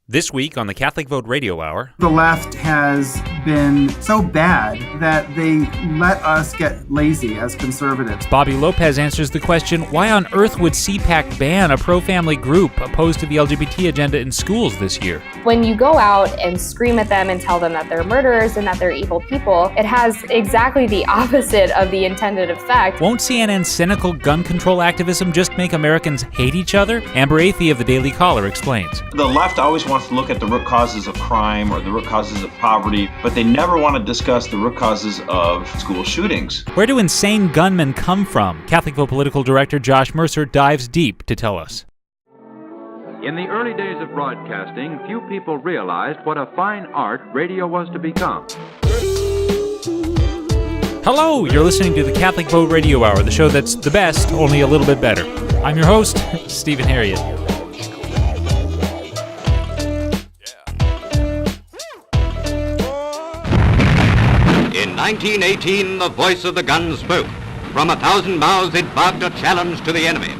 This week on the Catholic Vote Radio Hour, the left has been so bad that they let us get lazy as conservatives. Bobby Lopez answers the question, why on earth would CPAC ban a pro-family group opposed to the LGBT agenda in schools this year? When you go out and scream at them and tell them that they're murderers and that they're evil people, it has exactly the opposite of the intended effect. Won't CNN's cynical gun control activism just make Americans hate each other? Amber Athey of the Daily Caller explains. The left always wants to look at the root causes of crime or the root causes of poverty, but they never want to discuss the root causes of school shootings. Where do insane gunmen come from? Catholic Vote political director Josh Mercer dives deep to tell us. In the early days of broadcasting, few people realized what a fine art radio was to become. Hello, you're listening to the Catholic Vote Radio Hour, the show that's the best, only a little bit better. I'm your host, Stephen Herreid. In 1918, the voice of the gun spoke. From 1,000 mouths it barked a challenge to the enemy.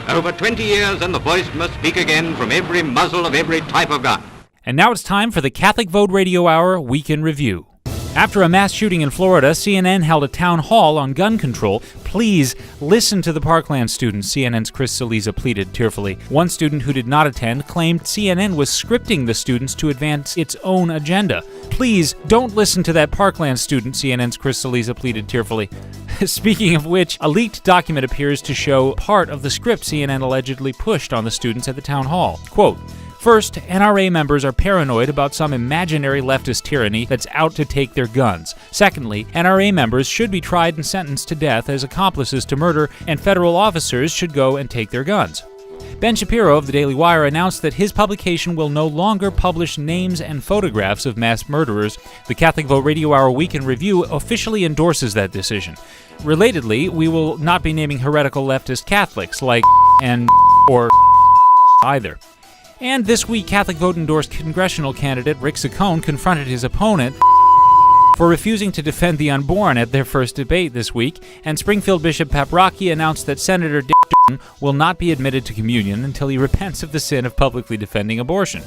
Over 20 years and the voice must speak again from every muzzle of every type of gun. And now it's time for the Catholic Vote Radio Hour Week in Review. After a mass shooting in Florida, CNN held a town hall on gun control. Please listen to the Parkland students, CNN's Chris Saliza pleaded tearfully. One student who did not attend claimed CNN was scripting the students to advance its own agenda. Please don't listen to that Parkland student, CNN's Chris Saliza pleaded tearfully. Speaking of which, a leaked document appears to show part of the script CNN allegedly pushed on the students at the town hall. Quote, first, NRA members are paranoid about some imaginary leftist tyranny that's out to take their guns. Secondly, NRA members should be tried and sentenced to death as accomplices to murder, and federal officers should go and take their guns. Ben Shapiro of the Daily Wire announced that his publication will no longer publish names and photographs of mass murderers. The Catholic Vote Radio Hour Week in Review officially endorses that decision. Relatedly, we will not be naming heretical leftist Catholics like and or either. And this week, Catholic Vote endorsed congressional candidate Rick Saccone confronted his opponent for refusing to defend the unborn at their first debate this week, and Springfield Bishop Paprocki announced that Senator Dick will not be admitted to communion until he repents of the sin of publicly defending abortion.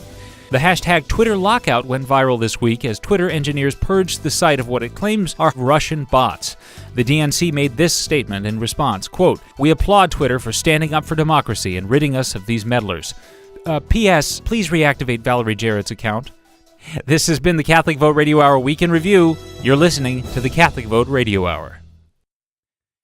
The hashtag Twitter lockout went viral this week as Twitter engineers purged the site of what it claims are Russian bots. The DNC made this statement in response, quote, "We applaud Twitter for standing up for democracy and ridding us of these meddlers. P.S. Please reactivate Valerie Jarrett's account." This has been the Catholic Vote Radio Hour Week in Review. You're listening to the Catholic Vote Radio Hour.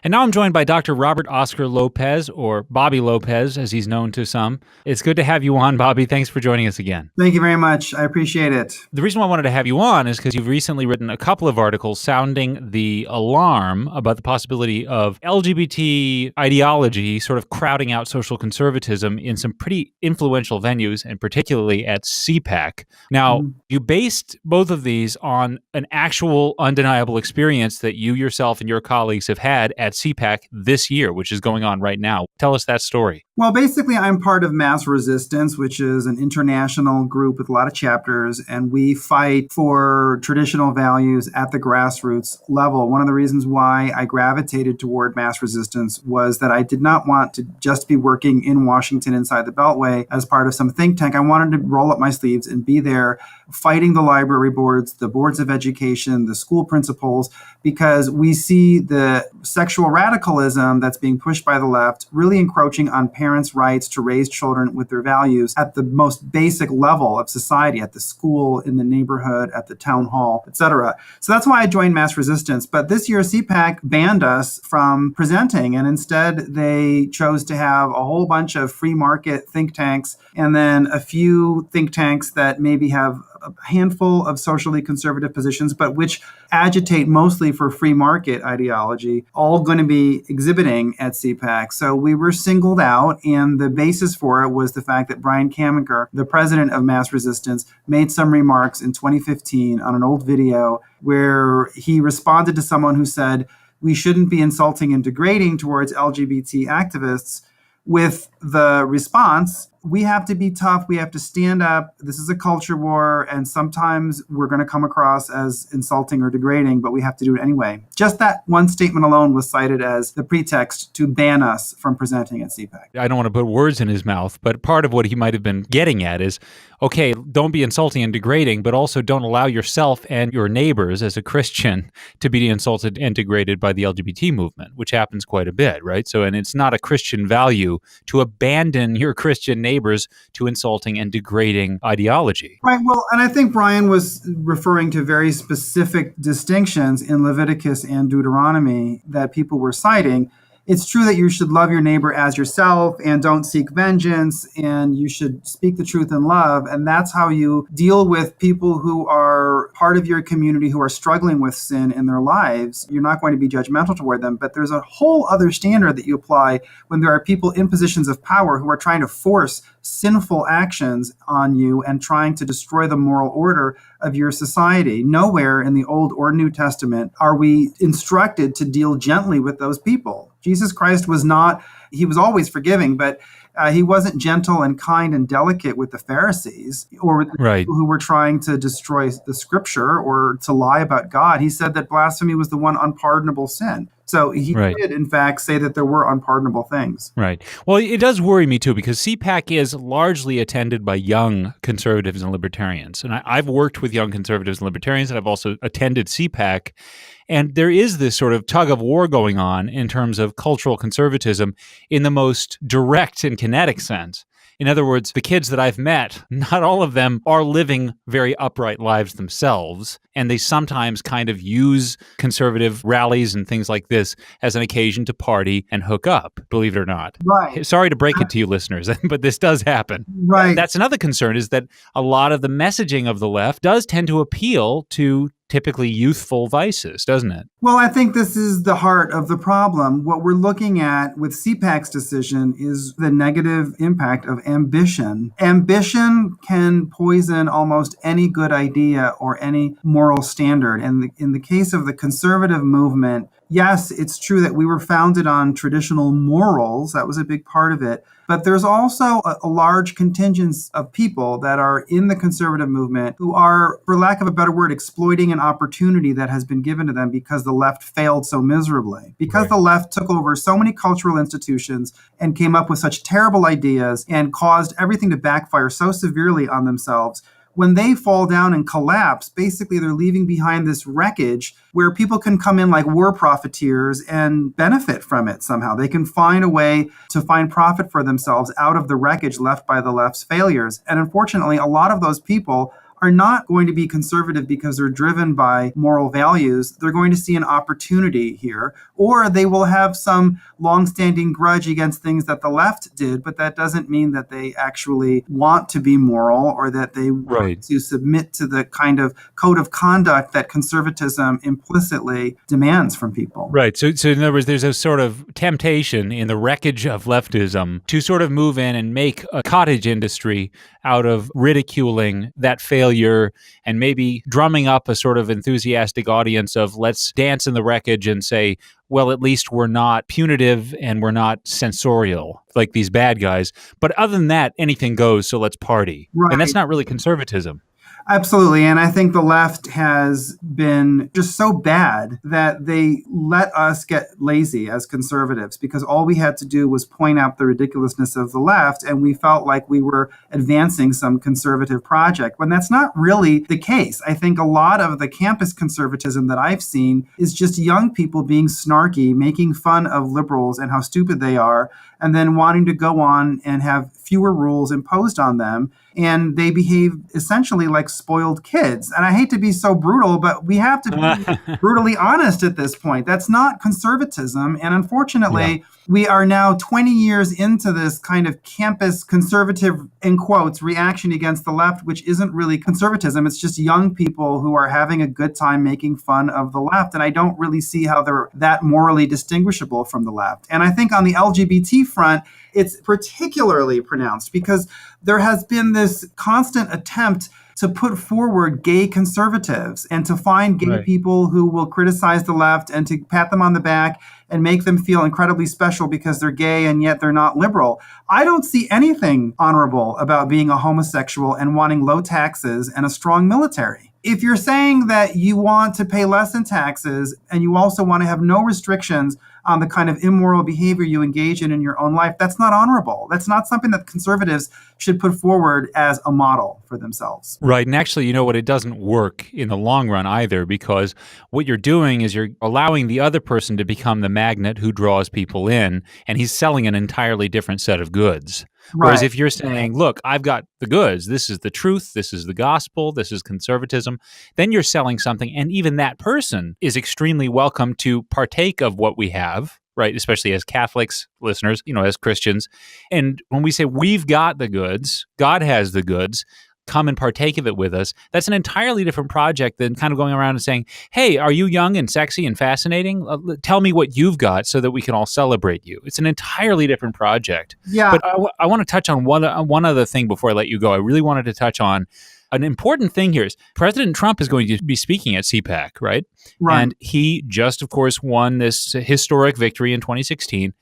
And now I'm joined by Dr. Robert Oscar Lopez, or Bobby Lopez, as he's known to some. It's good to have you on, Bobby. Thanks for joining us again. Thank you very much. I appreciate it. The reason why I wanted to have you on is because you've recently written a couple of articles sounding the alarm about the possibility of LGBT ideology sort of crowding out social conservatism in some pretty influential venues, and particularly at CPAC. Now, you based both of these on an actual undeniable experience that you yourself and your colleagues have had at CPAC this year, which is going on right now. Tell us that story. Well, basically, I'm part of Mass Resistance, which is an international group with a lot of chapters, and we fight for traditional values at the grassroots level. One of the reasons why I gravitated toward Mass Resistance was that I did not want to just be working in Washington inside the Beltway as part of some think tank. I wanted to roll up my sleeves and be there fighting the library boards, the boards of education, the school principals, because we see the sexual radicalism that's being pushed by the left really encroaching on parents' rights to raise children with their values at the most basic level of society, at the school, in the neighborhood, at the town hall, etc. So that's why I joined Mass Resistance. But this year, CPAC banned us from presenting, and instead they chose to have a whole bunch of free market think tanks and then a few think tanks that maybe have a handful of socially conservative positions, but which agitate mostly for free market ideology, all going to be exhibiting at CPAC. So we were singled out, and the basis for it was the fact that Brian Kamenker, the president of Mass Resistance, made some remarks in 2015 on an old video where he responded to someone who said, we shouldn't be insulting and degrading towards LGBT activists, with the response, we have to be tough, we have to stand up, this is a culture war, and sometimes we're going to come across as insulting or degrading, but we have to do it anyway. Just that one statement alone was cited as the pretext to ban us from presenting at CPAC. I don't want to put words in his mouth, but part of what he might have been getting at is, okay, don't be insulting and degrading, but also don't allow yourself and your neighbors as a Christian to be insulted and degraded by the LGBT movement, which happens quite a bit, right? So, and it's not a Christian value to abandon your Christian neighbors to insulting and degrading ideology. Right. Well, and I think Brian was referring to very specific distinctions in Leviticus and Deuteronomy that people were citing. It's true that you should love your neighbor as yourself and don't seek vengeance, and you should speak the truth in love. And that's how you deal with people who are part of your community who are struggling with sin in their lives. You're not going to be judgmental toward them, but there's a whole other standard that you apply when there are people in positions of power who are trying to force sinful actions on you and trying to destroy the moral order of your society. Nowhere in the Old or New Testament are we instructed to deal gently with those people. Jesus Christ was not, he was always forgiving, but he wasn't gentle and kind and delicate with the Pharisees or with the people who were trying to destroy the scripture or to lie about God. He said that blasphemy was the one unpardonable sin. So he did, in fact, say that there were unpardonable things. Right. Well, it does worry me, too, because CPAC is largely attended by young conservatives and libertarians. And I've worked with young conservatives and libertarians, and I've also attended CPAC. And there is this sort of tug of war going on in terms of cultural conservatism in the most direct and kinetic sense. In other words, the kids that I've met, not all of them are living very upright lives themselves, and they sometimes kind of use conservative rallies and things like this as an occasion to party and hook up, believe it or not. Right. Sorry to break it to you listeners, but this does happen. Right. That's another concern, is that a lot of the messaging of the left does tend to appeal to typically youthful vices, doesn't it? Well, I think this is the heart of the problem. What we're looking at with CPAC's decision is the negative impact of ambition. Ambition can poison almost any good idea or any moral standard. And in the case of the conservative movement, yes, it's true that we were founded on traditional morals. That was a big part of it. But there's also a large contingent of people that are in the conservative movement who are, for lack of a better word, exploiting an opportunity that has been given to them because the left failed so miserably. Because the left took over so many cultural institutions and came up with such terrible ideas and caused everything to backfire so severely on themselves. When they fall down and collapse, basically they're leaving behind this wreckage where people can come in like war profiteers and benefit from it somehow. They can find a way to find profit for themselves out of the wreckage left by the left's failures. And unfortunately, a lot of those people are not going to be conservative because they're driven by moral values. They're going to see an opportunity here, or they will have some longstanding grudge against things that the left did, but that doesn't mean that they actually want to be moral or that they want to submit to the kind of code of conduct that conservatism implicitly demands from people. Right. So in other words, there's a sort of temptation in the wreckage of leftism to sort of move in and make a cottage industry out of ridiculing that failure and maybe drumming up a sort of enthusiastic audience of let's dance in the wreckage and say, well, at least we're not punitive and we're not censorial like these bad guys. But other than that, anything goes, so let's party. Right. And that's not really conservatism. Absolutely. And I think the left has been just so bad that they let us get lazy as conservatives because all we had to do was point out the ridiculousness of the left and we felt like we were advancing some conservative project when that's not really the case. I think a lot of the campus conservatism that I've seen is just young people being snarky, making fun of liberals and how stupid they are, and then wanting to go on and have fewer rules imposed on them. And they behave essentially like spoiled kids. And I hate to be so brutal, but we have to be brutally honest at this point. That's not conservatism. And unfortunately, we are now 20 years into this kind of campus conservative, in quotes, reaction against the left, which isn't really conservatism. It's just young people who are having a good time making fun of the left. And I don't really see how they're that morally distinguishable from the left. And I think on the LGBT front, it's particularly pronounced because there has been this constant attempt to put forward gay conservatives and to find gay people who will criticize the left and to pat them on the back and make them feel incredibly special because they're gay and yet they're not liberal. I don't see anything honorable about being a homosexual and wanting low taxes and a strong military. If you're saying that you want to pay less in taxes and you also want to have no restrictions on the kind of immoral behavior you engage in your own life, that's not honorable. That's not something that conservatives should put forward as a model for themselves. Right. And actually, you know what? It doesn't work in the long run either, because what you're doing is you're allowing the other person to become the magnet who draws people in, and he's selling an entirely different set of goods. Right. Whereas if you're saying, look, I've got the goods, this is the truth, this is the gospel, this is conservatism, then you're selling something, and even that person is extremely welcome to partake of what we have, right? Especially as Catholics, listeners, as Christians. And when we say we've got the goods, God has the goods, come and partake of it with us, that's an entirely different project than kind of going around and saying, hey, are you young and sexy and fascinating? Tell me what you've got so that we can all celebrate you. It's an entirely different project. Yeah. But I want to touch on one other thing before I let you go. I really wanted to touch on an important thing here is President Trump is going to be speaking at CPAC, right? Right. And he just, of course, won this historic victory in 2016.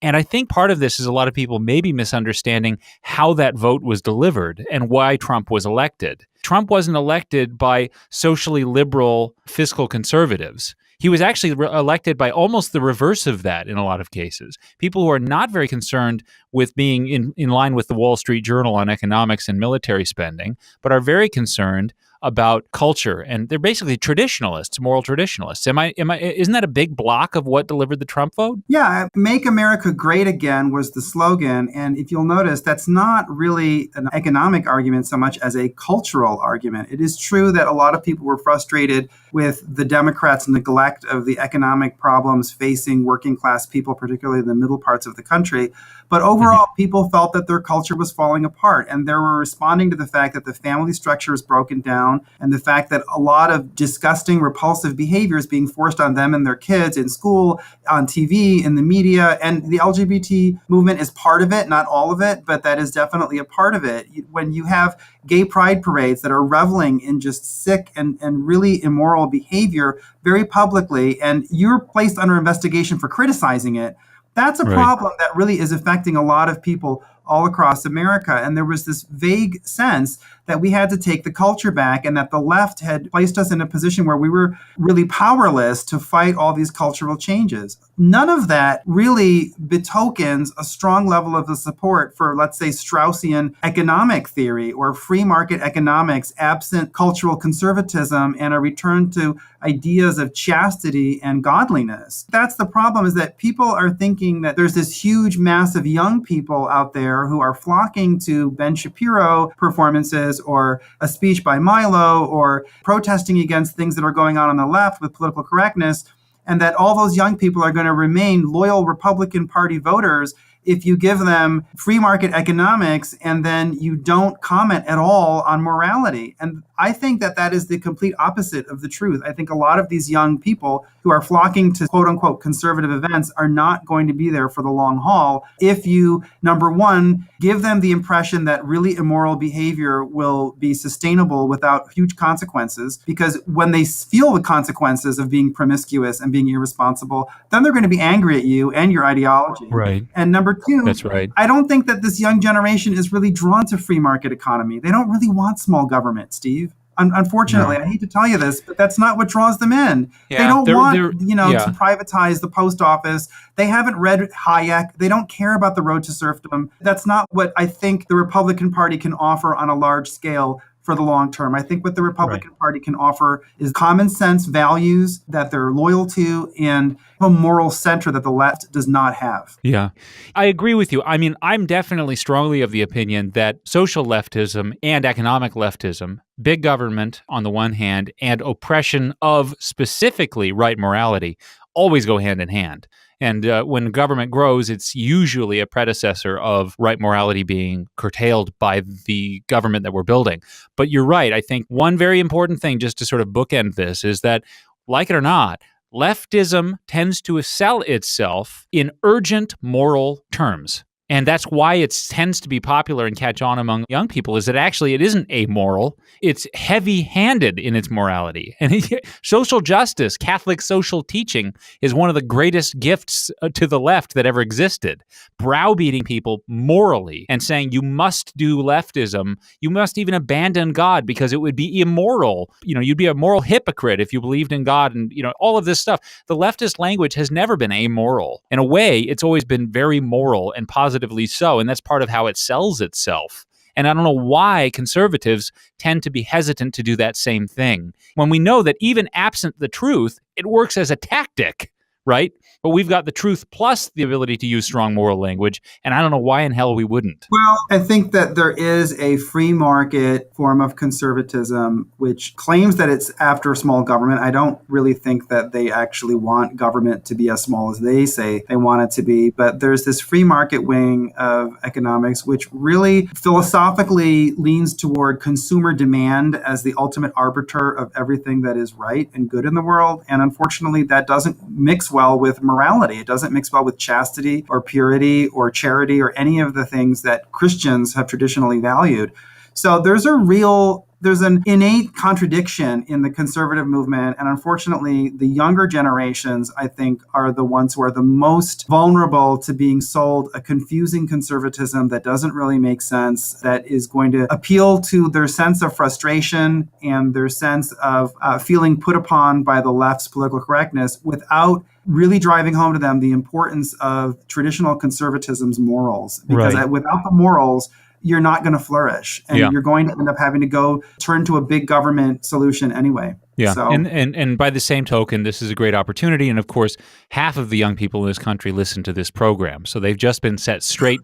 And I think part of this is a lot of people maybe misunderstanding how that vote was delivered and why Trump was elected. Trump wasn't elected by socially liberal fiscal conservatives. He was actually elected by almost the reverse of that in a lot of cases. People who are not very concerned with being in line with the Wall Street Journal on economics and military spending, but are very concerned about culture, and they're basically traditionalists, moral traditionalists. Isn't that a big block of what delivered the Trump vote? Yeah, Make America Great Again was the slogan, and if you'll notice, that's not really an economic argument so much as a cultural argument. It is true that a lot of people were frustrated with the Democrats' neglect of the economic problems facing working class people, particularly in the middle parts of the country. But overall, people felt that their culture was falling apart, and they were responding to the fact that the family structure is broken down and the fact that a lot of disgusting, repulsive behavior is being forced on them and their kids in school, on TV, in the media. And the LGBT movement is part of it, not all of it, but that is definitely a part of it. When you have gay pride parades that are reveling in just sick and really immoral behavior very publicly, and you're placed under investigation for criticizing it, that's a problem that really is affecting a lot of people all across America. And there was this vague sense that we had to take the culture back and that the left had placed us in a position where we were really powerless to fight all these cultural changes. None of that really betokens a strong level of the support for, let's say, Straussian economic theory or free market economics absent cultural conservatism and a return to ideas of chastity and godliness. That's the problem, is that people are thinking that there's this huge mass of young people out there who are flocking to Ben Shapiro performances or a speech by Milo or protesting against things that are going on the left with political correctness, and that all those young people are going to remain loyal Republican Party voters if you give them free market economics and then you don't comment at all on morality. And I think that that is the complete opposite of the truth. I think a lot of these young people who are flocking to quote unquote conservative events are not going to be there for the long haul if you, number one, give them the impression that really immoral behavior will be sustainable without huge consequences, because when they feel the consequences of being promiscuous and being irresponsible, then they're going to be angry at you and your ideology. Right. And number two, that's right. I don't think that this young generation is really drawn to free market economy. They don't really want small government, Steve. Unfortunately, I hate to tell you this, but that's not what draws them in. Yeah, they don't want to privatize the post office. They haven't read Hayek. They don't care about the road to serfdom. That's not what I think the Republican Party can offer on a large scale for the long term. I think what the Republican Party can offer is common sense values that they're loyal to and a moral center that the left does not have. Yeah, I agree with you. I mean, I'm definitely strongly of the opinion that social leftism and economic leftism, big government on the one hand, and oppression of specifically right morality always go hand in hand. And when government grows, it's usually a predecessor of right morality being curtailed by the government that we're building. But you're right. I think one very important thing, just to sort of bookend this, is that, like it or not, leftism tends to sell itself in urgent moral terms. And that's why it tends to be popular and catch on among young people, is that actually it isn't amoral. It's heavy-handed in its morality. And social justice, Catholic social teaching, is one of the greatest gifts to the left that ever existed. Browbeating people morally and saying you must do leftism, you must even abandon God because it would be immoral. You'd be a moral hypocrite if you believed in God, and all of this stuff. The leftist language has never been amoral. In a way, it's always been very moral and positively so, and that's part of how it sells itself. And I don't know why conservatives tend to be hesitant to do that same thing, when we know that even absent the truth, it works as a tactic, right? But we've got the truth plus the ability to use strong moral language, and I don't know why in hell we wouldn't. Well, I think that there is a free market form of conservatism which claims that it's after small government. I don't really think that they actually want government to be as small as they say they want it to be. But there's this free market wing of economics which really philosophically leans toward consumer demand as the ultimate arbiter of everything that is right and good in the world. And unfortunately, that doesn't mix well with morality. It doesn't mix well with chastity or purity or charity or any of the things that Christians have traditionally valued. So there's an innate contradiction in the conservative movement. And unfortunately, the younger generations, I think, are the ones who are the most vulnerable to being sold a confusing conservatism that doesn't really make sense, that is going to appeal to their sense of frustration and their sense of feeling put upon by the left's political correctness without really driving home to them the importance of traditional conservatism's morals. Because without the morals, you're not going to flourish, and you're going to end up having to go turn to a big government solution anyway. Yeah, so, and by the same token, this is a great opportunity. And of course, half of the young people in this country listen to this program, so they've just been set straight.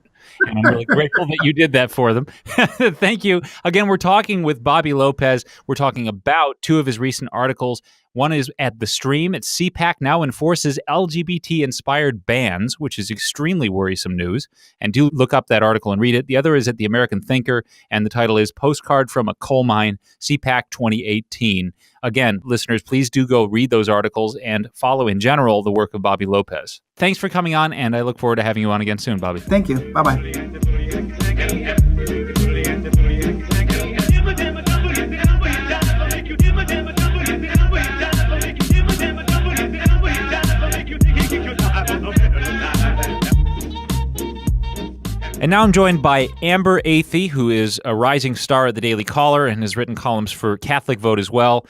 And I'm really grateful that you did that for them. Thank you. Again, we're talking with Bobby Lopez. We're talking about two of his recent articles. One is at The Stream. It's CPAC now enforces LGBT-inspired bans, which is extremely worrisome news. And do look up that article and read it. The other is at The American Thinker, and the title is Postcard from a Coal Mine, CPAC 2018. Again, listeners, please do go read those articles and follow in general the work of Bobby Lopez. Thanks for coming on, and I look forward to having you on again soon, Bobby. Thank you. Bye-bye. And now I'm joined by Amber Athey, who is a rising star at the Daily Caller and has written columns for Catholic Vote as well.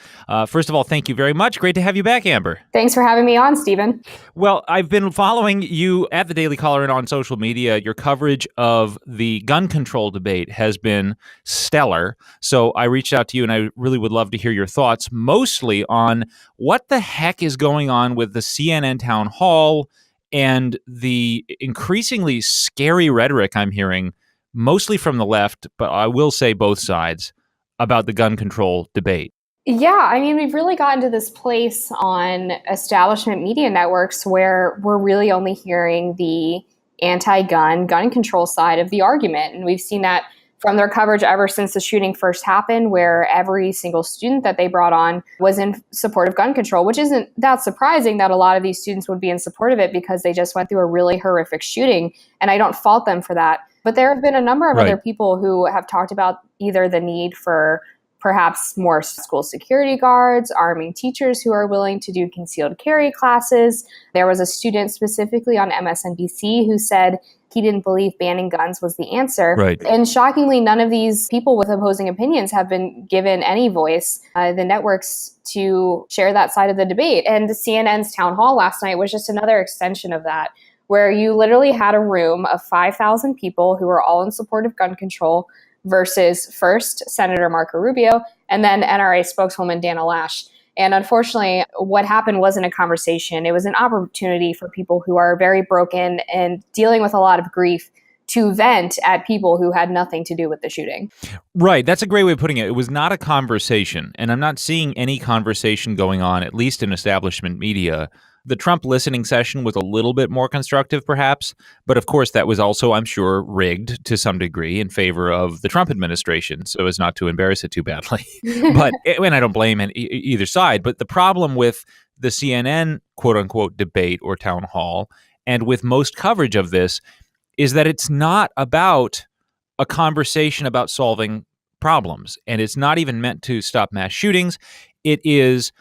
First of all, thank you very much. Great to have you back, Amber. Thanks for having me on, Stephen. Well, I've been following you at the Daily Caller and on social media. Your coverage of the gun control debate has been stellar. So I reached out to you, and I really would love to hear your thoughts, mostly on what the heck is going on with the CNN town hall and the increasingly scary rhetoric I'm hearing, mostly from the left, but I will say both sides, about the gun control debate. Yeah, I mean, we've really gotten to this place on establishment media networks where we're really only hearing the anti-gun, gun control side of the argument. And we've seen that from their coverage ever since the shooting first happened, where every single student that they brought on was in support of gun control, which isn't that surprising that a lot of these students would be in support of it because they just went through a really horrific shooting. And I don't fault them for that. But there have been a number of other people who have talked about either the need for perhaps more school security guards, arming teachers who are willing to do concealed carry classes. There was a student specifically on MSNBC who said he didn't believe banning guns was the answer. Right. And shockingly, none of these people with opposing opinions have been given any voice, the networks, to share that side of the debate. And CNN's town hall last night was just another extension of that, where you literally had a room of 5,000 people who were all in support of gun control versus first Senator Marco Rubio and then NRA spokeswoman Dana Lash. And unfortunately, what happened wasn't a conversation. It was an opportunity for people who are very broken and dealing with a lot of grief to vent at people who had nothing to do with the shooting. Right. That's a great way of putting it. It was not a conversation, and I'm not seeing any conversation going on, at least in establishment media. The Trump listening session was a little bit more constructive, perhaps, but of course that was also, I'm sure, rigged to some degree in favor of the Trump administration, so as not to embarrass it too badly. But and I don't blame either side. But the problem with the CNN quote unquote debate or town hall, and with most coverage of this, is that it's not about a conversation about solving problems, and it's not even meant to stop mass shootings. It is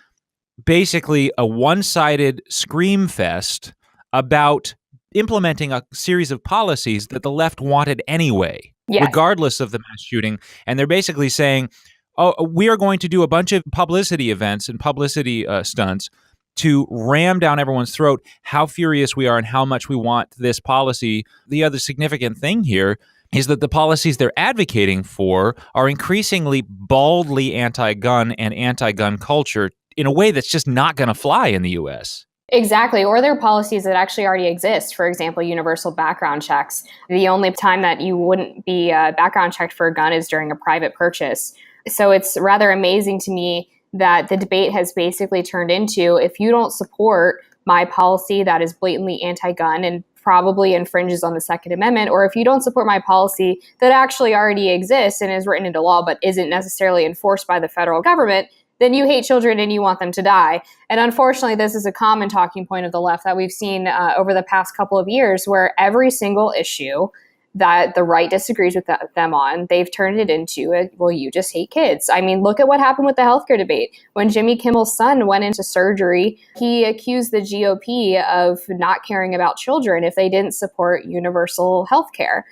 basically a one-sided scream fest about implementing a series of policies that the left wanted anyway, regardless of the mass shooting. And they're basically saying, oh, we are going to do a bunch of publicity events and publicity stunts to ram down everyone's throat how furious we are and how much we want this policy. The other significant thing here is that the policies they're advocating for are increasingly baldly anti-gun and anti-gun culture in a way that's just not going to fly in the U.S. Exactly. Or there are policies that actually already exist. For example, universal background checks. The only time that you wouldn't be background checked for a gun is during a private purchase. So it's rather amazing to me that the debate has basically turned into, if you don't support my policy that is blatantly anti-gun and probably infringes on the Second Amendment, or if you don't support my policy that actually already exists and is written into law but isn't necessarily enforced by the federal government, then you hate children and you want them to die. And unfortunately, this is a common talking point of the left that we've seen over the past couple of years, where every single issue that the right disagrees with them on, they've turned it into, well, you just hate kids. I mean, look at what happened with the healthcare debate. When Jimmy Kimmel's son went into surgery, he accused the GOP of not caring about children if they didn't support universal healthcare.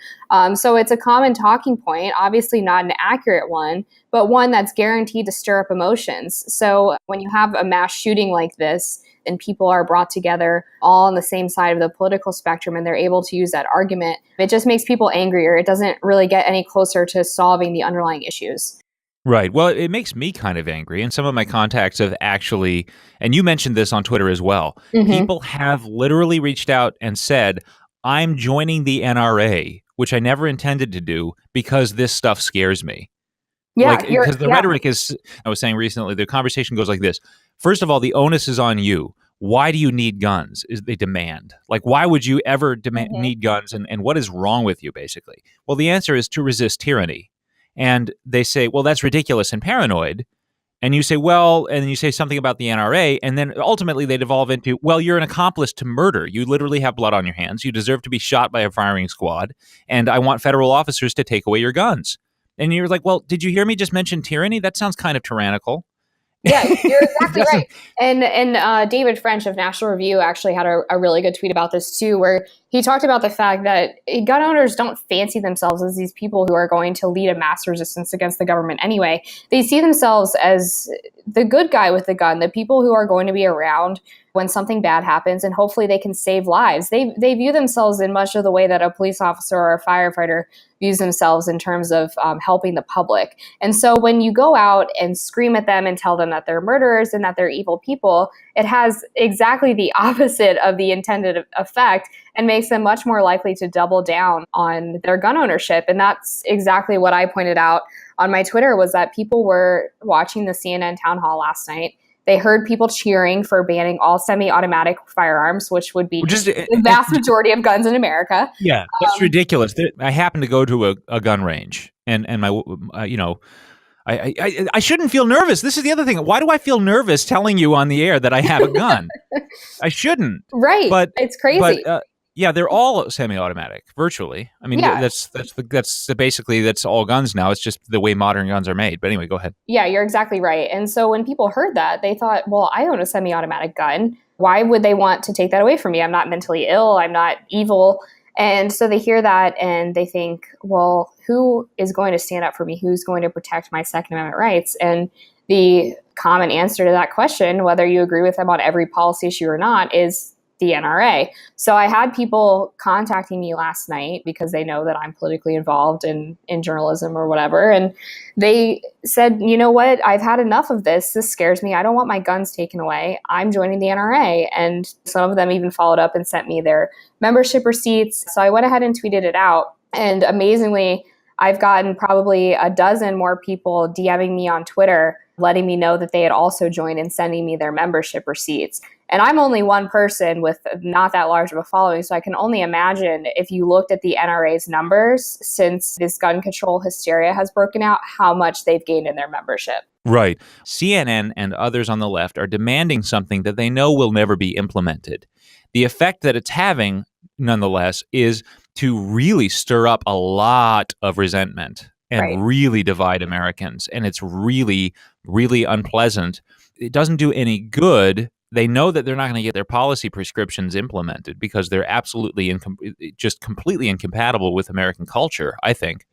So it's a common talking point, obviously not an accurate one, but one that's guaranteed to stir up emotions. So when you have a mass shooting like this, and people are brought together all on the same side of the political spectrum, and they're able to use that argument, it just makes people angrier. It doesn't really get any closer to solving the underlying issues. Right. Well, it makes me kind of angry. And some of my contacts have actually, and you mentioned this on Twitter as well, people have literally reached out and said, I'm joining the NRA, which I never intended to do because this stuff scares me. Yeah, because the rhetoric is, I was saying recently, the conversation goes like this. First of all, the onus is on you. Why do you need guns? Is they demand. Like, why would you ever need guns? And what is wrong with you, basically? Well, the answer is to resist tyranny. And they say, well, that's ridiculous and paranoid. And you say, well, and then you say something about the NRA. And then ultimately they devolve into, well, you're an accomplice to murder. You literally have blood on your hands. You deserve to be shot by a firing squad. And I want federal officers to take away your guns. And you're like, well, did you hear me just mention tyranny? That sounds kind of tyrannical. Yeah, you're exactly right. And David French of National Review actually had a really good tweet about this too, where he talked about the fact that gun owners don't fancy themselves as these people who are going to lead a mass resistance against the government anyway. They see themselves as the good guy with the gun, the people who are going to be around when something bad happens, and hopefully they can save lives. They view themselves in much of the way that a police officer or a firefighter views themselves in terms of helping the public. And so when you go out and scream at them and tell them that they're murderers and that they're evil people, it has exactly the opposite of the intended effect and makes them much more likely to double down on their gun ownership. And that's exactly what I pointed out on my Twitter, was that people were watching the CNN town hall last night. They heard people cheering for banning all semi-automatic firearms, which would be the vast majority of guns in America. Yeah, that's ridiculous. I happen to go to a gun range, and my I shouldn't feel nervous. This is the other thing. Why do I feel nervous telling you on the air that I have a gun? I shouldn't. Right. But it's crazy. But, yeah, they're all semi-automatic, virtually. I mean, that's basically all guns now. It's just the way modern guns are made. But anyway, go ahead. Yeah, you're exactly right. And so when people heard that, they thought, well, I own a semi-automatic gun. Why would they want to take that away from me? I'm not mentally ill. I'm not evil. And so they hear that and they think, well, who is going to stand up for me? Who's going to protect my Second Amendment rights? And the common answer to that question, whether you agree with them on every policy issue or not, is the NRA. So I had people contacting me last night because they know that I'm politically involved in journalism or whatever. And they said, you know what, I've had enough of this. This scares me. I don't want my guns taken away. I'm joining the NRA. And some of them even followed up and sent me their membership receipts. So I went ahead and tweeted it out. And amazingly, I've gotten probably a dozen more people DMing me on Twitter, letting me know that they had also joined and sending me their membership receipts. And I'm only one person with not that large of a following, so I can only imagine if you looked at the NRA's numbers since this gun control hysteria has broken out, how much they've gained in their membership. Right. CNN and others on the left are demanding something that they know will never be implemented. The effect that it's having, nonetheless, is to really stir up a lot of resentment and really divide Americans. And it's really, really unpleasant. It doesn't do any good. They know that they're not going to get their policy prescriptions implemented because they're absolutely just completely incompatible with American culture, I think.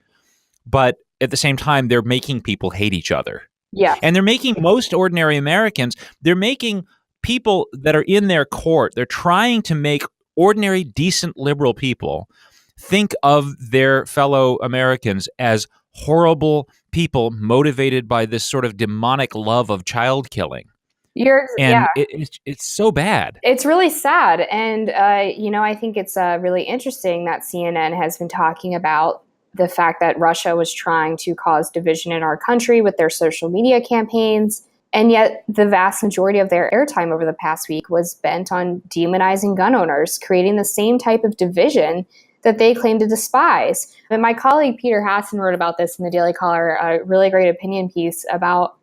But at the same time, they're making people hate each other. Yeah. And they're making most ordinary Americans, they're making people that are in their court, they're trying to make ordinary, decent, liberal people think of their fellow Americans as horrible people motivated by this sort of demonic love of child killing. It's so bad. It's really sad. And, I think it's really interesting that CNN has been talking about the fact that Russia was trying to cause division in our country with their social media campaigns. And yet the vast majority of their airtime over the past week was bent on demonizing gun owners, creating the same type of division that they claim to despise. And my colleague Peter Hasson wrote about this in the Daily Caller, a really great opinion piece about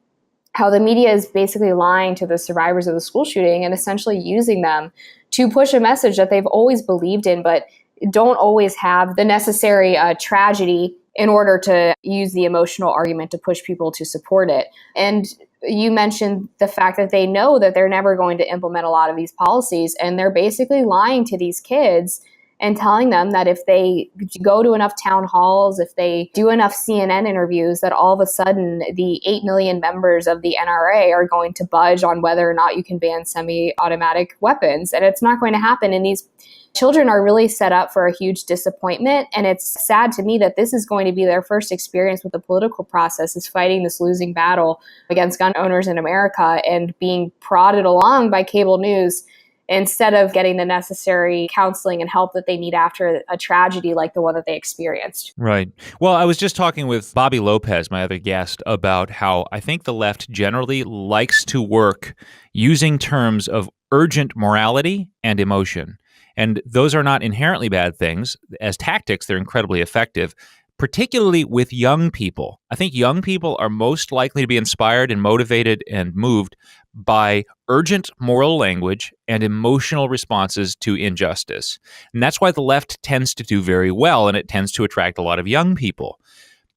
how the media is basically lying to the survivors of the school shooting and essentially using them to push a message that they've always believed in, but don't always have the necessary tragedy in order to use the emotional argument to push people to support it. And you mentioned the fact that they know that they're never going to implement a lot of these policies, and they're basically lying to these kids and telling them that if they go to enough town halls, if they do enough CNN interviews, that all of a sudden the 8 million members of the NRA are going to budge on whether or not you can ban semi-automatic weapons. And it's not going to happen. And these children are really set up for a huge disappointment. And it's sad to me that this is going to be their first experience with the political process, is fighting this losing battle against gun owners in America and being prodded along by cable news instead of getting the necessary counseling and help that they need after a tragedy like the one that they experienced. Right. Well, I was just talking with Bobby Lopez, my other guest, about how I think the left generally likes to work using terms of urgent morality and emotion. And those are not inherently bad things. As tactics, they're incredibly effective, particularly with young people. I think young people are most likely to be inspired and motivated and moved by urgent moral language and emotional responses to injustice. And that's why the left tends to do very well, and it tends to attract a lot of young people.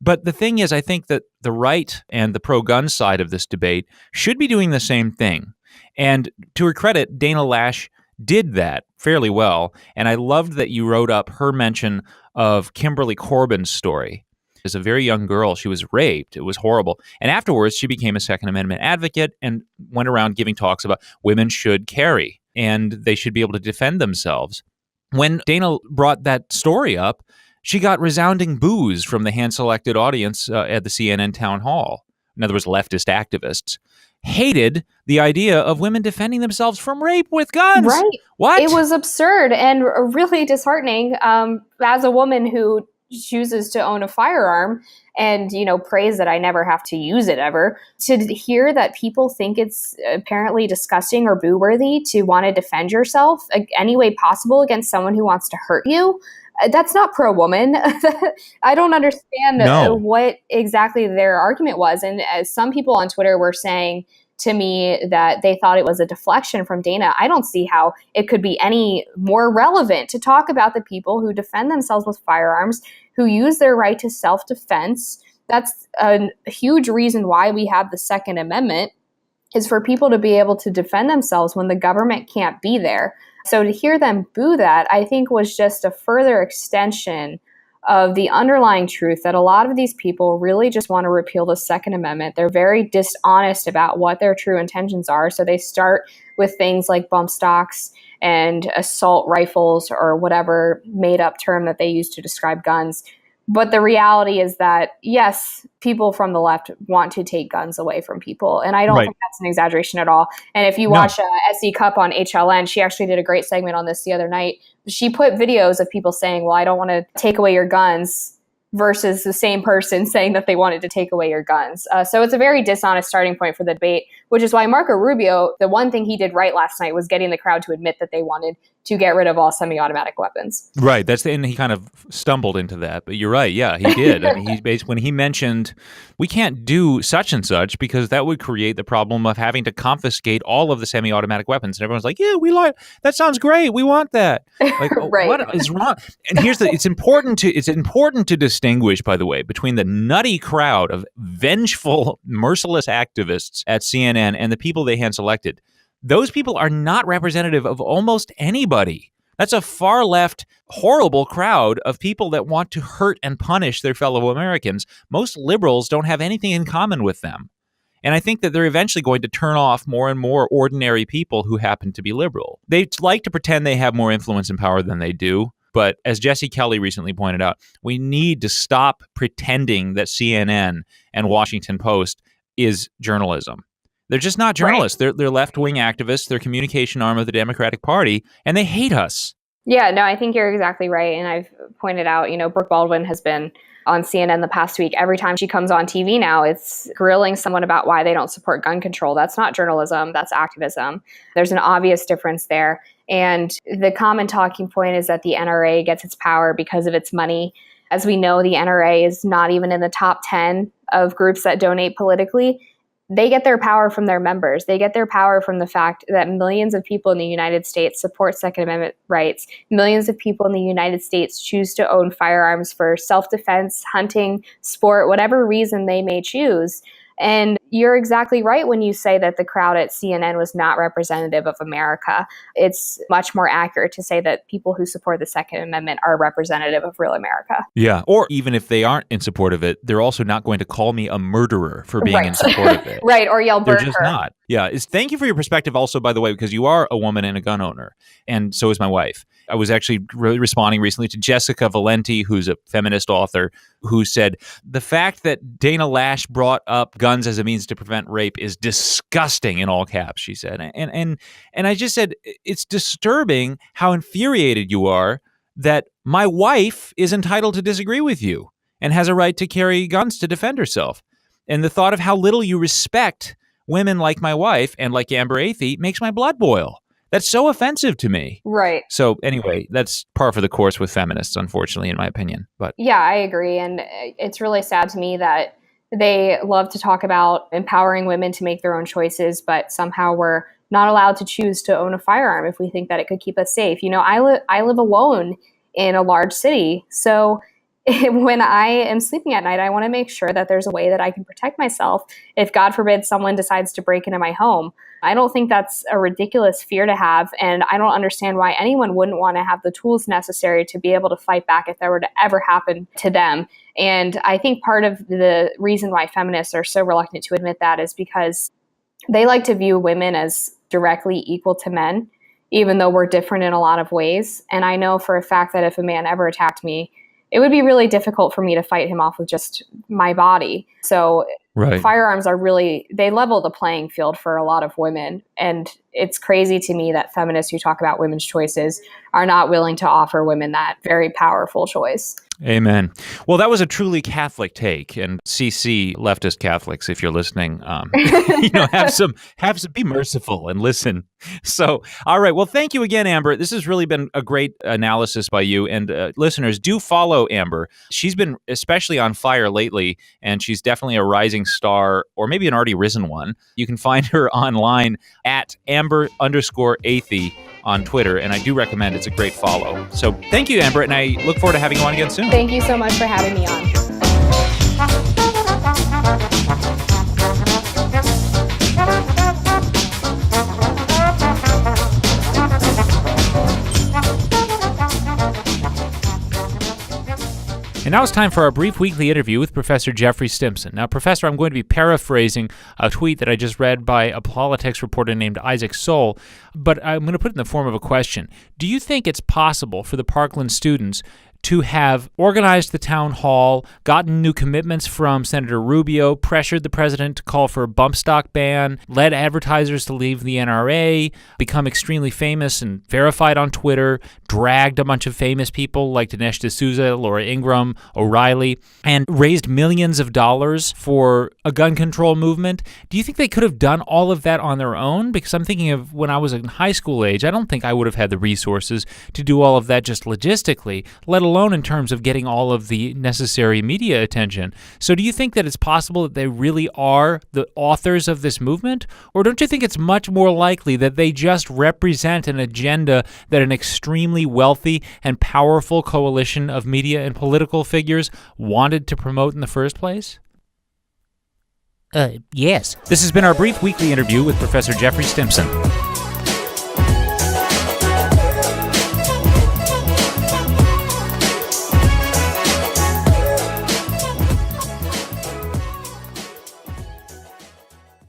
But the thing is, I think that the right and the pro-gun side of this debate should be doing the same thing. And to her credit, Dana Lash did that fairly well. And I loved that you wrote up her mention of Kimberly Corbin's story. As a very young girl, she was raped. It was horrible. And afterwards, she became a Second Amendment advocate and went around giving talks about women should carry and they should be able to defend themselves. When Dana brought that story up, she got resounding boos from the hand-selected audience at the CNN town hall. In other words, leftist activists hated the idea of women defending themselves from rape with guns. Right. What? It was absurd and really disheartening. As a woman who chooses to own a firearm and, prays that I never have to use it ever, to hear that people think it's apparently disgusting or boo-worthy to want to defend yourself any way possible against someone who wants to hurt you, that's not pro-woman. I don't understand what exactly their argument was. And some people on Twitter were saying to me that they thought it was a deflection from Dana. I don't see how it could be any more relevant to talk about the people who defend themselves with firearms, who use their right to self-defense. That's a huge reason why we have the Second Amendment, is for people to be able to defend themselves when the government can't be there. So to hear them boo that, I think, was just a further extension of the underlying truth that a lot of these people really just want to repeal the Second Amendment. They're very dishonest about what their true intentions are. So they start with things like bump stocks and assault rifles or whatever made-up term that they use to describe guns. But the reality is that, yes, people from the left want to take guns away from people. And I don't think that's an exaggeration at all. And if you watch S.E. Cupp on HLN, she actually did a great segment on this the other night. She put videos of people saying, well, I don't want to take away your guns, versus the same person saying that they wanted to take away your guns. So it's a very dishonest starting point for the debate. which is why Marco Rubio, the one thing he did right last night was getting the crowd to admit that they wanted to get rid of all semi-automatic weapons. Right. And he kind of stumbled into that. But you're right. Yeah, he did. I mean, when he mentioned we can't do such and such because that would create the problem of having to confiscate all of the semi-automatic weapons. And everyone's like, yeah, that sounds great. We want that. Like, right. What is wrong? And it's important to distinguish, by the way, between the nutty crowd of vengeful, merciless activists at CNN and the people they hand-selected. Those people are not representative of almost anybody. That's a far left, horrible crowd of people that want to hurt and punish their fellow Americans. Most liberals don't have anything in common with them. And I think that they're eventually going to turn off more and more ordinary people who happen to be liberal. They like to pretend they have more influence and power than they do. But as Jesse Kelly recently pointed out, we need to stop pretending that CNN and Washington Post is journalism. They're just not journalists. Right. They're left-wing activists. They're communication arm of the Democratic Party, and they hate us. Yeah, no, I think you're exactly right. And I've pointed out, Brooke Baldwin has been on CNN the past week. Every time she comes on TV now, it's grilling someone about why they don't support gun control. That's not journalism. That's activism. There's an obvious difference there. And the common talking point is that the NRA gets its power because of its money. As we know, the NRA is not even in the top 10 of groups that donate politically. They get their power from their members. They get their power from the fact that millions of people in the United States support Second Amendment rights. Millions of people in the United States choose to own firearms for self-defense, hunting, sport, whatever reason they may choose. And you're exactly right when you say that the crowd at CNN was not representative of America. It's much more accurate to say that people who support the Second Amendment are representative of real America. Yeah, or even if they aren't in support of it, they're also not going to call me a murderer for being in support of it. Right, or yell, "Burn her." They're just not. Yeah, thank you for your perspective also, by the way, because you are a woman and a gun owner, and so is my wife. I was actually responding recently to Jessica Valenti, who's a feminist author, who said, the fact that Dana Lash brought up guns as a means to prevent rape is disgusting, in all caps, she said. And I just said, it's disturbing how infuriated you are that my wife is entitled to disagree with you and has a right to carry guns to defend herself. And the thought of how little you respect women like my wife and like Amber Athey makes my blood boil. That's so offensive to me. Right. So anyway, that's par for the course with feminists, unfortunately, in my opinion. But yeah, I agree. And it's really sad to me that they love to talk about empowering women to make their own choices, but somehow we're not allowed to choose to own a firearm if we think that it could keep us safe. I live alone in a large city. So when I am sleeping at night, I want to make sure that there's a way that I can protect myself if, God forbid, someone decides to break into my home. I don't think that's a ridiculous fear to have, and I don't understand why anyone wouldn't want to have the tools necessary to be able to fight back if that were to ever happen to them. And I think part of the reason why feminists are so reluctant to admit that is because they like to view women as directly equal to men, even though we're different in a lot of ways. And I know for a fact that if a man ever attacked me, it would be really difficult for me to fight him off with just my body. So firearms are they level the playing field for a lot of women. And it's crazy to me that feminists who talk about women's choices are not willing to offer women that very powerful choice. Amen. Well, that was a truly Catholic take, and CC leftist Catholics, if you're listening, have some, be merciful and listen. So, all right. Well, thank you again, Amber. This has really been a great analysis by you, and listeners, do follow Amber. She's been especially on fire lately, and she's definitely a rising star, or maybe an already risen one. You can find her online at Amber_Athey on Twitter, and I do recommend it's a great follow. So thank you, Amber, and I look forward to having you on again soon. Thank you so much for having me on. And now it's time for our brief weekly interview with Professor Jeffrey Stimson. Now, Professor, I'm going to be paraphrasing a tweet that I just read by a politics reporter named Isaac Soul, but I'm going to put it in the form of a question. Do you think it's possible for the Parkland students to have organized the town hall, gotten new commitments from Senator Rubio, pressured the president to call for a bump stock ban, led advertisers to leave the NRA, become extremely famous and verified on Twitter, dragged a bunch of famous people like Dinesh D'Souza, Laura Ingraham, O'Reilly, and raised millions of dollars for a gun control movement. Do you think they could have done all of that on their own? Because I'm thinking of when I was in high school age, I don't think I would have had the resources to do all of that just logistically, let alone in terms of getting all of the necessary media attention. So do you think that it's possible that they really are the authors of this movement? Or don't you think it's much more likely that they just represent an agenda that an extremely wealthy and powerful coalition of media and political figures wanted to promote in the first place? Yes. This has been our brief weekly interview with Professor Jeffrey Stimson.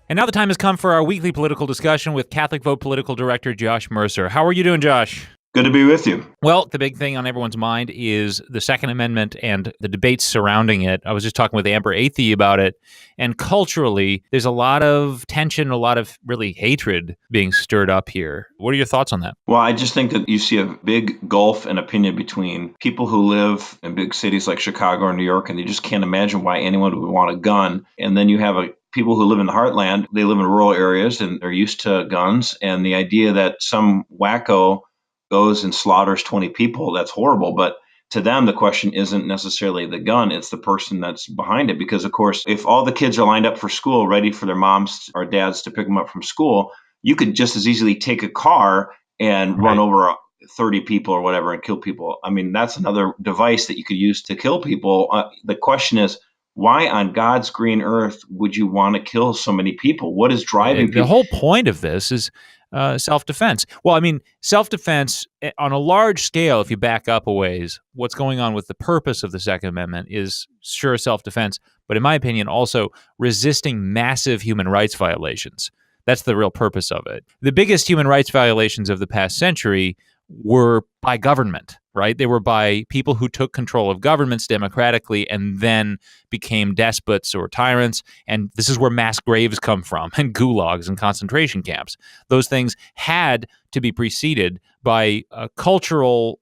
And now the time has come for our weekly political discussion with Catholic Vote Political Director Josh Mercer. How are you doing, Josh? Good to be with you. Well, the big thing on everyone's mind is the Second Amendment and the debates surrounding it. I was just talking with Amber Athey about it. And culturally, there's a lot of tension, a lot of really hatred being stirred up here. What are your thoughts on that? Well, I just think that you see a big gulf in opinion between people who live in big cities like Chicago or New York, and you just can't imagine why anyone would want a gun. And then you have people who live in the heartland, they live in rural areas and they're used to guns. And the idea that some wacko goes and slaughters 20 people, that's horrible. But to them, the question isn't necessarily the gun, it's the person that's behind it. Because, of course, if all the kids are lined up for school, ready for their moms or dads to pick them up from school, you could just as easily take a car and run over 30 people or whatever and kill people. I mean, that's another device that you could use to kill people. The question is, why on God's green earth would you want to kill so many people? What is driving people? The whole point of this is self-defense. Well, I mean, self-defense on a large scale, if you back up a ways, what's going on with the purpose of the Second Amendment is sure self-defense, but in my opinion, also resisting massive human rights violations. That's the real purpose of it. The biggest human rights violations of the past century were by government, right? They were by people who took control of governments democratically and then became despots or tyrants. And this is where mass graves come from, and gulags and concentration camps. Those things had to be preceded by a cultural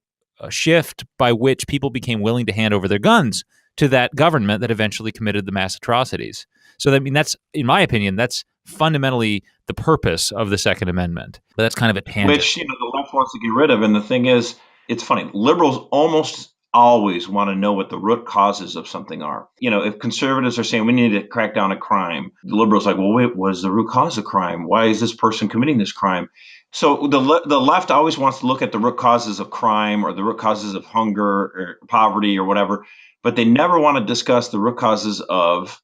shift by which people became willing to hand over their guns to that government that eventually committed the mass atrocities. So, I mean, that's, in my opinion, that's fundamentally the purpose of the Second Amendment. But that's kind of a tangent. Which, the left wants to get rid of. And the thing is, it's funny. Liberals almost always want to know what the root causes of something are. If conservatives are saying we need to crack down on crime, the liberals are like, well, wait, what is the root cause of crime? Why is this person committing this crime? So the left always wants to look at the root causes of crime or the root causes of hunger or poverty or whatever, but they never want to discuss the root causes of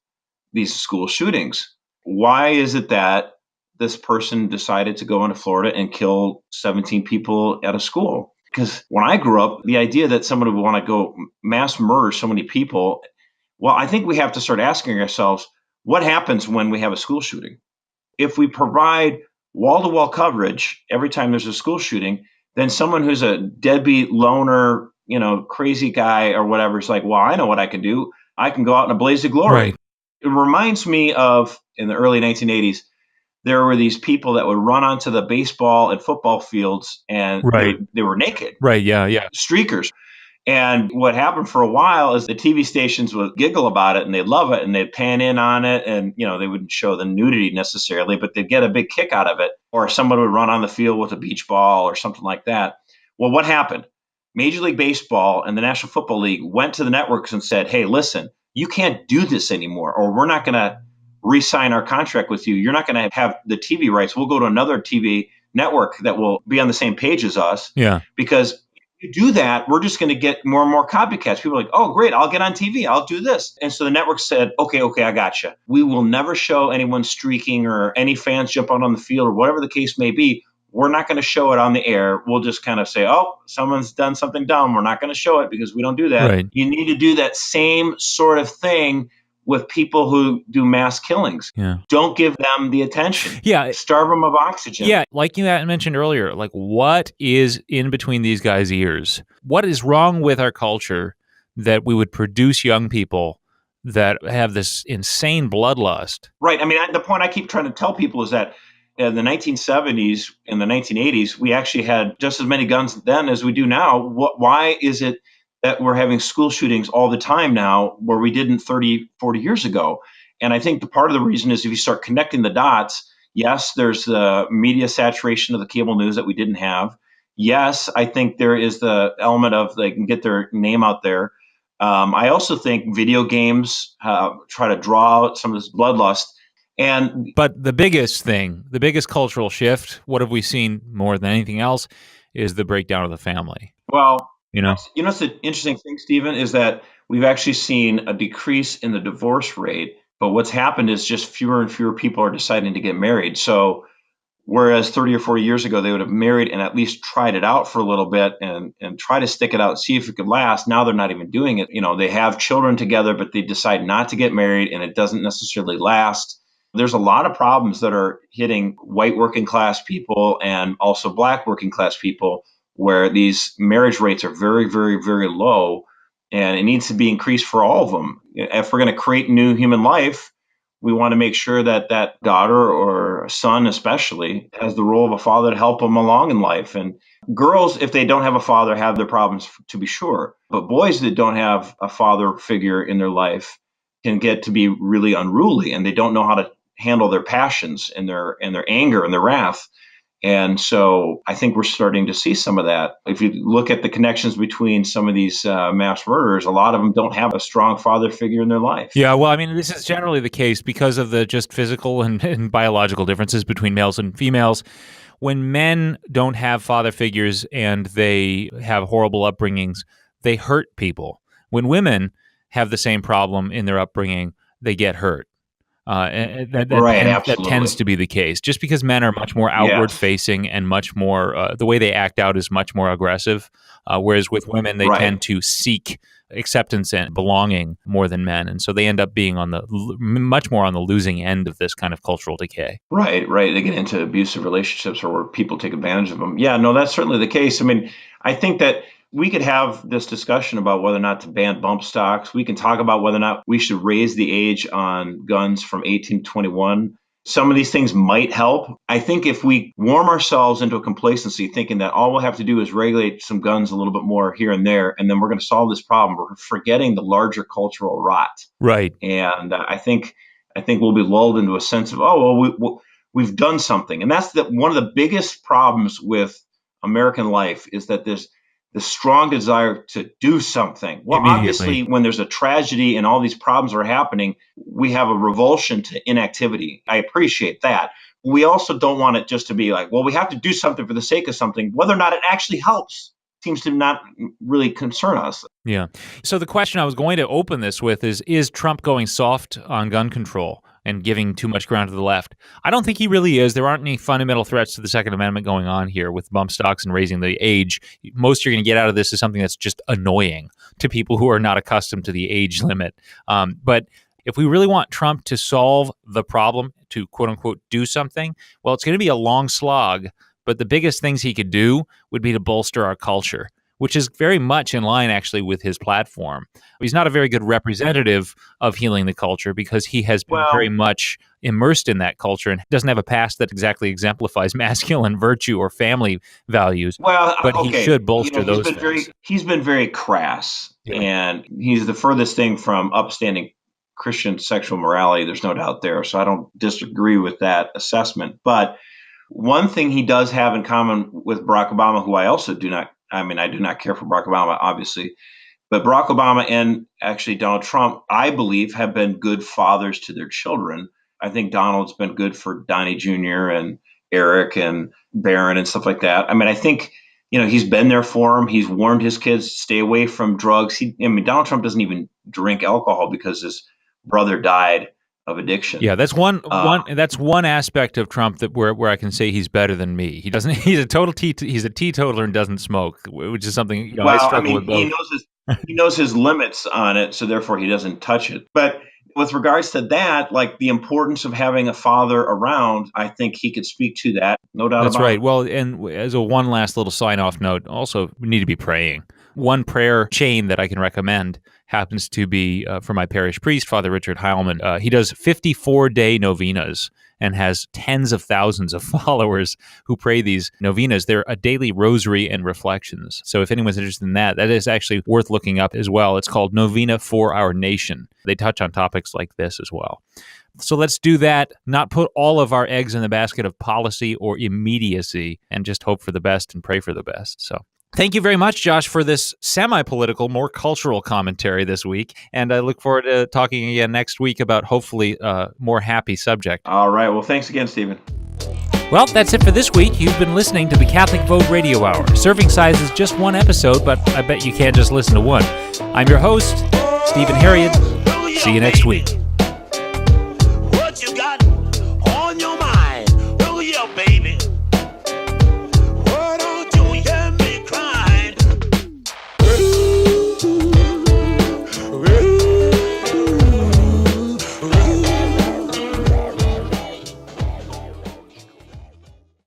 these school shootings. Why is it that this person decided to go into Florida and kill 17 people at a school? Because when I grew up, the idea that someone would want to go mass murder so many people, well, I think we have to start asking ourselves, what happens when we have a school shooting? If we provide wall-to-wall coverage every time there's a school shooting, then someone who's a deadbeat loner, crazy guy or whatever is like, well, I know what I can do. I can go out in a blaze of glory. Right. It reminds me of in the early 1980s, there were these people that would run onto the baseball and football fields and they were naked. Right, yeah. Streakers. And what happened for a while is the TV stations would giggle about it and they'd love it and they'd pan in on it. And, they wouldn't show the nudity necessarily, but they'd get a big kick out of it. Or someone would run on the field with a beach ball or something like that. Well, what happened? Major League Baseball and the National Football League went to the networks and said, hey, listen, you can't do this anymore, or we're not going to re-sign our contract with you. You're not going to have the TV rights. We'll go to another TV network that will be on the same page as us. Yeah. Because if you do that, we're just going to get more and more copycats. People are like, oh, great, I'll get on TV. I'll do this. And so the network said, okay, I gotcha. We will never show anyone streaking or any fans jump out on the field or whatever the case may be. We're not going to show it on the air. We'll just kind of say, oh, someone's done something dumb. We're not going to show it because we don't do that. Right. You need to do that same sort of thing with people who do mass killings. Yeah. Don't give them the attention. Yeah. Starve them of oxygen. Yeah, like you mentioned earlier, like what is in between these guys' ears? What is wrong with our culture that we would produce young people that have this insane bloodlust? Right. I mean, the point I keep trying to tell people is that in the 1970s and the 1980s, we actually had just as many guns then as we do now. Why is it that we're having school shootings all the time now where we didn't 30, 40 years ago? And I think the part of the reason is if you start connecting the dots, yes, there's the media saturation of the cable news that we didn't have. Yes, I think there is the element of they can get their name out there. I also think video games try to draw out some of this bloodlust. But the biggest cultural shift, what have we seen more than anything else, is the breakdown of the family. Well, what's the interesting thing, Stephen, is that we've actually seen a decrease in the divorce rate, but what's happened is just fewer and fewer people are deciding to get married. So whereas 30 or 40 years ago, they would have married and at least tried it out for a little bit and try to stick it out and see if it could last. Now they're not even doing it. They have children together, but they decide not to get married and it doesn't necessarily last. There's a lot of problems that are hitting white working class people and also black working class people where these marriage rates are very, very, very low, and it needs to be increased for all of them. If we're going to create new human life, we want to make sure that that daughter or son especially has the role of a father to help them along in life. And girls, if they don't have a father, have their problems, to be sure. But boys that don't have a father figure in their life can get to be really unruly, and they don't know how to handle their passions and their anger and their wrath. And so I think we're starting to see some of that. If you look at the connections between some of these mass murderers, a lot of them don't have a strong father figure in their life. Yeah, well, I mean, this is generally the case because of the just physical and biological differences between males and females. When men don't have father figures and they have horrible upbringings, they hurt people. When women have the same problem in their upbringing, they get hurt. That tends to be the case. Just because men are much more outward facing and much more, the way they act out is much more aggressive, whereas with women, they tend to seek acceptance and belonging more than men. And so they end up being much more on the losing end of this kind of cultural decay. Right. They get into abusive relationships or where people take advantage of them. Yeah, no, that's certainly the case. I mean, I think that we could have this discussion about whether or not to ban bump stocks. We can talk about whether or not we should raise the age on guns from 18 to 21. Some of these things might help. I think if we warm ourselves into a complacency, thinking that all we'll have to do is regulate some guns a little bit more here and there, and then we're going to solve this problem, we're forgetting the larger cultural rot. Right. And I think we'll be lulled into a sense of, we've done something. And that's one of the biggest problems with American life is that there's the strong desire to do something. Well, obviously, when there's a tragedy and all these problems are happening, we have a revulsion to inactivity. I appreciate that. We also don't want it just to be like, well, we have to do something for the sake of something. Whether or not it actually helps seems to not really concern us. Yeah. So the question I was going to open this with is Trump going soft on gun control and giving too much ground to the left? I don't think he really is. There aren't any fundamental threats to the Second Amendment going on here with bump stocks and raising the age. Most you're going to get out of this is something that's just annoying to people who are not accustomed to the age limit. But if we really want Trump to solve the problem, to quote unquote do something, well, it's going to be a long slog. But the biggest things he could do would be to bolster our culture, which is very much in line, actually, with his platform. He's not a very good representative of healing the culture because he has been very much immersed in that culture and doesn't have a past that exactly exemplifies masculine virtue or family values. But he should bolster those things. He's been very crass, and he's the furthest thing from upstanding Christian sexual morality. There's no doubt there. So I don't disagree with that assessment. But one thing he does have in common with Barack Obama, who I also do not care for Barack Obama, obviously, but Barack Obama and actually Donald Trump, I believe, have been good fathers to their children. I think Donald's been good for Donnie Jr. and Eric and Barron and stuff like that. I mean, I think, he's been there for him. He's warned his kids to stay away from drugs. Donald Trump doesn't even drink alcohol because his brother died of addiction. Yeah, that's one aspect of Trump that where I can say he's better than me. He's a teetotaler and doesn't smoke, which is something I struggle with both. He knows his limits on it, so therefore he doesn't touch it. But With regards to that, like the importance of having a father around, I think he could speak to that. No doubt about it. That's right. Well, and as a one last little sign-off note, also we need to be praying. One prayer chain that I can recommend happens to be for my parish priest, Father Richard Howlin. He does 54-day novenas and has tens of thousands of followers who pray these novenas. They're a daily rosary and reflections. So if anyone's interested in that, that is actually worth looking up as well. It's called Novena for Our Nation. They touch on topics like this as well. So let's do that, not put all of our eggs in the basket of policy or immediacy, and just hope for the best and pray for the best. So thank you very much, Josh, for this semi-political, more cultural commentary this week. And I look forward to talking again next week about hopefully a more happy subject. All right. Well, thanks again, Stephen. Well, that's it for this week. You've been listening to the Catholic Vote Radio Hour. Serving size is just one episode, but I bet you can't just listen to one. I'm your host, Stephen Herreid. See you next week.